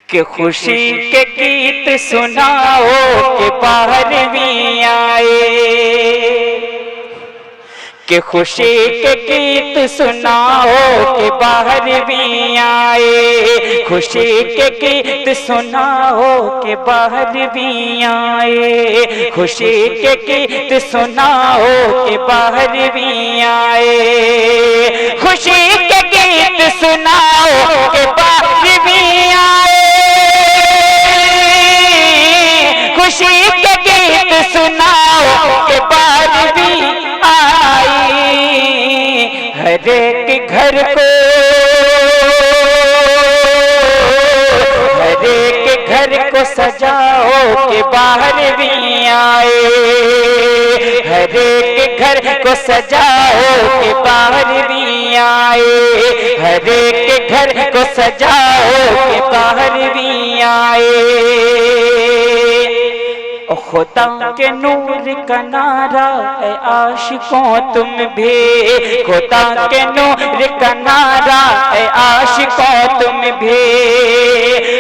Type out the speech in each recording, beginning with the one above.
کہ خوشی کے گیت سناؤ کہ باہر بھی آئے، کہ خوشی کے گیت سناؤ کہ باہر بھی آئے، خوشی کے گیت سناؤ کہ باہر بھی آئے، خوشی کے گیت سناؤ کہ باہر بھی آئے، خوشی کے گیت سناؤ کہ باہر بھی آئے، خوشی کے گیت سناؤ کہ باہر بھی آئی، ہر ایک گھر کو، ہر ایک گھر کو سجاؤ کہ باہر بھی آئے، ہر ایک گھر کو سجاؤ کہ باہر بھی آئے، ہر ایک گھر کو سجاؤ کہ باہر بھی آئے، خدا کے نور کا نعرہ اے عاشقوں تم بھی، خدا کے نور کا نعرہ اے عاشقوں تم بھی،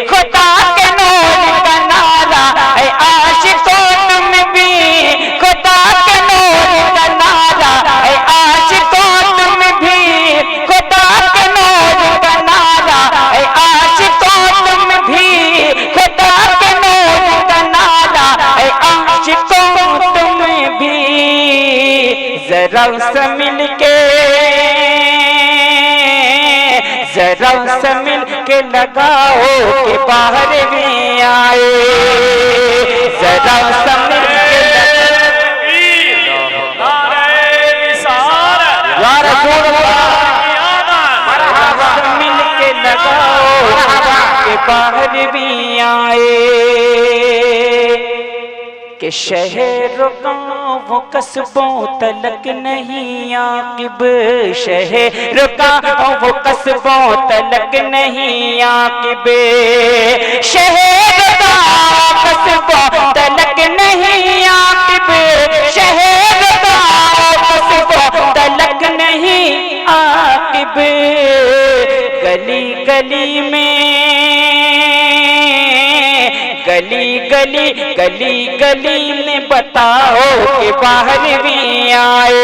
خدا کے نور کا نعرہ اے عاشقوں تم بھی، خدا کے نور کا نعرہ اے عاشقوں تم بھی، خدا کے نور کا نعرہ اے عاشقوں تم بھی، خدا کے نور کا نعرہ اے عاشقوں تم بھی، ذرا سے مل کے، ذرا سے مل کے لگاؤ کہ باہر بھی آئے، ذرا سے مل کے مل کے لگاؤ کہ باہر بھی آئے، کہ شہر گاؤں وہ قصبوں تلک نہیں عاقب، شہر گاؤں وہ قصبوں تلک نہیں عاقب، شہر گاؤں قصبوں تلک نہیں عاقب، شہر گاؤں قصبوں تلک نہیں عاقب، گلی گلی میں، گلی گلی گلی گلی میں بتاؤ کہ باہر بھی آئے،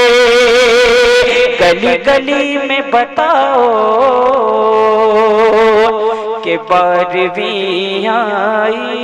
گلی گلی میں بتاؤ کہ باہر بھی آئی۔